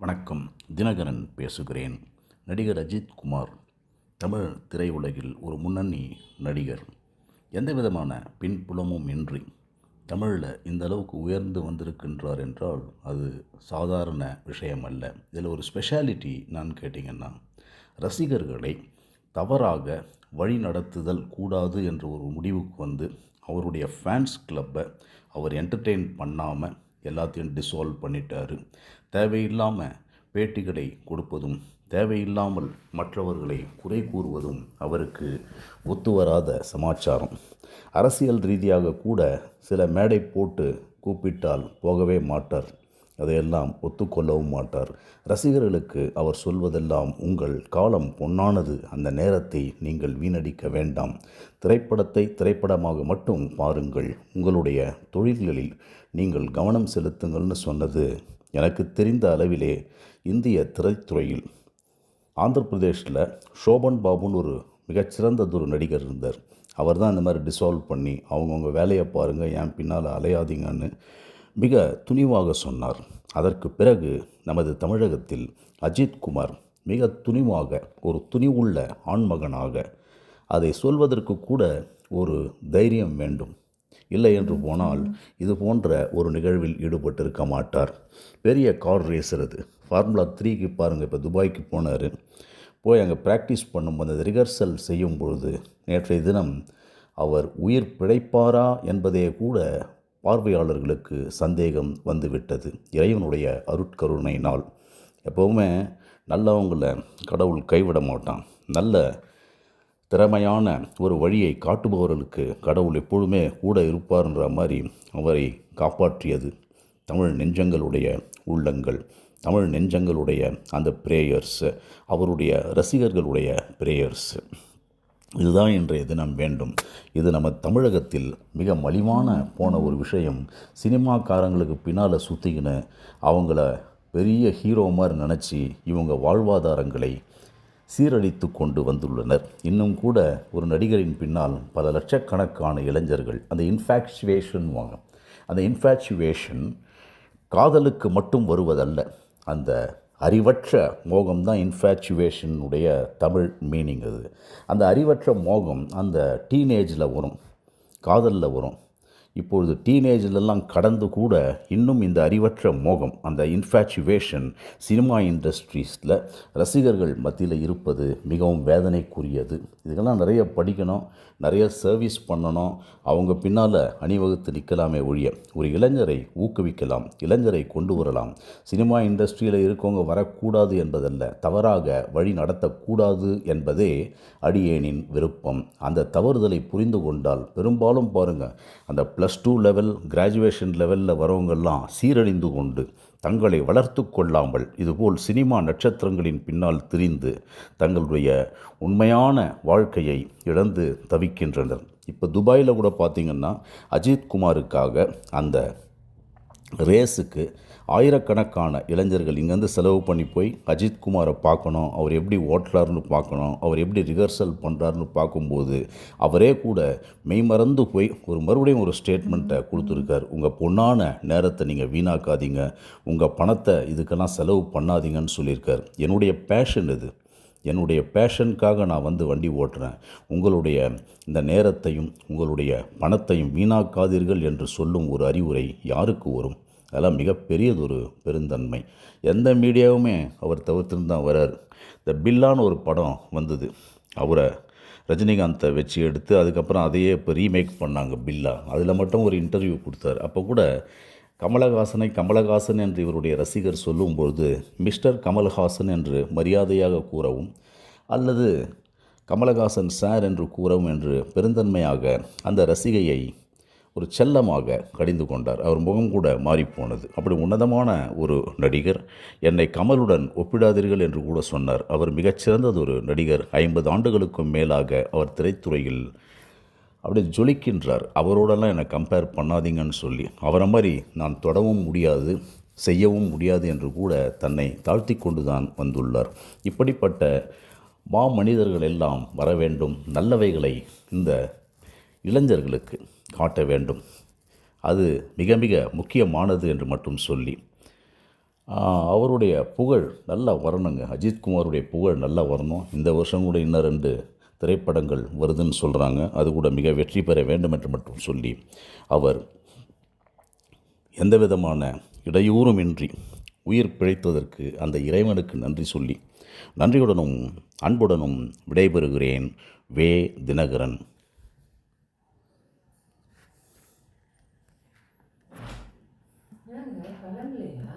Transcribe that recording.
வணக்கம். தினகரன் பேசுகிறேன். நடிகர் அஜித் குமார் தமிழ் திரையுலகில் ஒரு முன்னணி நடிகர். எந்த விதமான பின்புலமும் இன்றி தமிழில் இந்த அளவுக்கு உயர்ந்து வந்திருக்கின்றார் என்றால் அது சாதாரண விஷயம் அல்ல. இதில் ஒரு ஸ்பெஷாலிட்டி நான் கேட்டிங்கன்னா, ரசிகர்களை தவறாக வழி நடத்துதல் கூடாது என்ற ஒரு முடிவுக்கு வந்து அவருடைய ஃபேன்ஸ் கிளப்பை அவர் என்டர்டெயின் பண்ணாமல் எல்லாத்தையும் டிசால்வ் பண்ணிட்டார். தேவையில்லாமல் பேட்டிகளை கொடுப்பதும் தேவையில்லாமல் மற்றவர்களை குறை கூறுவதும் அவருக்கு ஒத்து வராத சமாச்சாரம். அரசியல் ரீதியாக கூட சில மேடை போட்டு கூப்பிட்டால் போகவே மாட்டார். அதையெல்லாம் ஒத்துக்கொள்ளவும் மாட்டார். ரசிகர்களுக்கு அவர் சொல்வதெல்லாம், உங்கள் காலம் பொன்னானது, அந்த நேரத்தை நீங்கள் வீணடிக்க வேண்டாம், திரைப்படத்தை திரைப்படமாக மட்டும் பாருங்கள், உங்களுடைய தொழில்களில் நீங்கள் கவனம் செலுத்துங்கள்னு சொன்னது எனக்கு தெரிந்த அளவிலே இந்திய திரைத்துறையில் ஆந்திர பிரதேஷில் ஷோபன் பாபுன்னு ஒரு மிகச்சிறந்ததொரு நடிகர் இருந்தார். அவர் தான் இந்த மாதிரி டிசால்வ் பண்ணி அவங்கவுங்க வேலையை பாருங்கள், என் பின்னால் அலையாதீங்கன்னு மிக துணிவாக சொன்னார். அதற்கு பிறகு நமது தமிழகத்தில் அஜித் குமார் மிக துணிவாக, ஒரு துணிவுள்ள ஆண்மகனாக, அதை சொல்வதற்கு கூட ஒரு தைரியம் வேண்டும். இல்லை என்று போனால் இது போன்ற ஒரு நிகழ்வில் ஈடுபட்டிருக்க மாட்டார். பெரிய கார் ரேசர், அது ஃபார்முலா 3க்கு பாருங்கள், இப்போ துபாய்க்கு போனார். போய் அங்கே ப்ராக்டிஸ் பண்ணும்போது, அந்த ரிஹர்சல் செய்யும் பொழுது நேற்றைய தினம் அவர் உயிர் பிழைப்பாரா என்பதே கூட பார்வையாளர்களுக்கு சந்தேகம் வந்துவிட்டது. இறைவனுடைய அருட்கருணையினால் எப்போவுமே நல்லவங்களை கடவுள் கைவிட மாட்டான். நல்ல திறமையான ஒரு வழியை காட்டுபவர்களுக்கு கடவுள் எப்பொழுதுமே கூட இருப்பார்ன்ற மாதிரி அவரை காப்பாற்றியது தமிழ் நெஞ்சங்களுடைய உள்ளங்கள், தமிழ் நெஞ்சங்களுடைய அந்த பிரேயர்ஸ், அவருடைய ரசிகர்களுடைய பிரேயர்ஸ். இதுதான் இன்றைய தினம் வேண்டும். இது நம்ம தமிழகத்தில் மிக மலிவான போன ஒரு விஷயம். சினிமாக்காரங்களுக்கு பின்னால் சுற்றிக்கின்னு அவங்கள பெரிய ஹீரோ மாதிரி நினச்சி இவங்க வாழ்வாதாரங்களை சீரழித்து கொண்டு வந்துள்ளனர். இன்னும் கூட ஒரு நடிகரின் பின்னால் பல லட்சக்கணக்கான இளைஞர்கள் அந்த இன்ஃபேக்சுவேஷன் அந்த இன்ஃபேக்சுவேஷன் காதலுக்கு மட்டும் வருவதல்ல, அந்த அறிவற்ற மோகம்தான் இன்ஃபேச்சுவேஷனுடைய தமிழ் மீனிங். அது அந்த அறிவற்ற மோகம் அந்த டீனேஜில் வரும், காதலில் வரும். இப்பொழுது டீனேஜிலெல்லாம் கடந்து கூட இன்னும் இந்த அறிவற்ற மோகம், அந்த இன்ஃபேச்சுவேஷன் சினிமா இண்டஸ்ட்ரீஸில் ரசிகர்கள் மத்தியில் இருப்பது மிகவும் வேதனைக்குரியது. இதுக்கெல்லாம் நிறைய படிக்கணும், நிறைய சர்வீஸ் பண்ணணும், அவங்க பின்னால் அணிவகுத்து நிற்கலாமே ஒழிய ஒரு இளைஞரை ஊக்குவிக்கலாம், இளைஞரை கொண்டு வரலாம். சினிமா இண்டஸ்ட்ரியில் இருக்கவங்க வரக்கூடாது என்பதல்ல, தவறாக வழி நடத்தக்கூடாது என்பதே அடியேனின் விருப்பம். அந்த தவறுதலை புரிந்து கொண்டால் பெரும்பாலும் பாருங்கள், அந்த +2 லெவல் கிராஜுவேஷன் லெவலில் வரவங்கெல்லாம் சீரழிந்து கொண்டு தங்களை வளர்த்து கொள்ளாமல் இதுபோல் சினிமா நட்சத்திரங்களின் பின்னால் திரிந்து தங்களுடைய உண்மையான வாழ்க்கையை இழந்து தவிக்கின்றனர். இப்போ துபாயில் கூட பார்த்திங்கன்னா அஜித் குமாருக்காக அந்த ரேஸுக்கு ஆயிரக்கணக்கான இளைஞர்கள் இங்கேருந்து செலவு பண்ணி போய் அஜித் குமாரை பார்க்கணும், அவர் எப்படி ஓட்டுறாருன்னு பார்க்கணும், அவர் எப்படி ரிஹர்சல் பண்ணுறாருன்னு பார்க்கும்போது அவரே கூட மெய்மறந்து போய் மறுபடியும் ஒரு ஸ்டேட்மெண்ட்டை கொடுத்துருக்கார். உங்கள் பொண்ணான நேரத்தை நீங்கள் வீணாக்காதீங்க, உங்கள் பணத்தை இதுக்கெல்லாம் செலவு பண்ணாதீங்கன்னு சொல்லியிருக்கார். என்னுடைய பேஷன் இது, என்னுடைய பேஷனுக்காக நான் வண்டி ஓட்டுறேன். உங்களுடைய இந்த நேரத்தையும் உங்களுடைய பணத்தையும் வீணாக்காதீர்கள் என்று சொல்லும் ஒரு அறிவுரை யாருக்கு வரும்? அதெல்லாம் மிகப்பெரியதொரு பெருந்தன்மை. எந்த மீடியாவுமே அவர் தவிர்த்துன்னு தான் வரார். இந்த பில்லான்னு ஒரு படம் வந்தது, அவரை ரஜினிகாந்தை வச்சு எடுத்து அதுக்கப்புறம் அதையே இப்போ ரீமேக் பண்ணாங்க பில்லா. அதில் மட்டும் ஒரு இன்டர்வியூ கொடுத்தார். அப்போ கூட கமலஹாசனை கமலஹாசன் என்று இவருடைய ரசிகர் சொல்லும்பொழுது மிஸ்டர் கமல்ஹாசன் என்று மரியாதையாக கூறவும், அல்லது கமலஹாசன் சார் என்று கூறவும் என்று பெருந்தன்மையாக அந்த ரசிகையை ஒரு செல்லமாக கடிந்து கொண்டார். அவர் முகம் கூட மாறிப்போனது. அப்படி உன்னதமான ஒரு நடிகர். என்னை கமலுடன் ஒப்பிடாதீர்கள் என்று கூட சொன்னார். அவர் மிகச்சிறந்ததொரு நடிகர். 50 ஆண்டுகளுக்கும் மேலாக அவர் திரைத்துறையில் அப்படி ஜொலிக்கின்றார். அவரோடெல்லாம் என்னை கம்பேர் பண்ணாதீங்கன்னு சொல்லி அவரை மாதிரி நான் தொடவும் முடியாது, செய்யவும் முடியாது என்று கூட தன்னை தாழ்த்தி கொண்டு தான் வந்துள்ளார். இப்படிப்பட்ட மனிதர்கள் எல்லாம் வர வேண்டும். நல்லவைகளை இந்த இளைஞர்களுக்கு காட்ட வேண்டும். அது மிக மிக முக்கியமானது என்று மட்டும் சொல்லி அவருடைய புகழ் நல்லா வரணுங்க. அஜித்குமாருடைய புகழ் நல்லா வரணும். இந்த வருஷம் கூட இன்னும் 2 திரைப்படங்கள் வருதுன்னு சொல்கிறாங்க. அது கூட மிக வெற்றி பெற வேண்டும் என்று மட்டும் சொல்லி, அவர் எந்த விதமான இடையூறுமின்றி உயிர் பிழைத்ததற்கு அந்த இறைவனுக்கு நன்றி சொல்லி, நன்றியுடனும் அன்புடனும் விடைபெறுகிறேன். வே. தினகரன். என்னங்க கிளம்பலையா?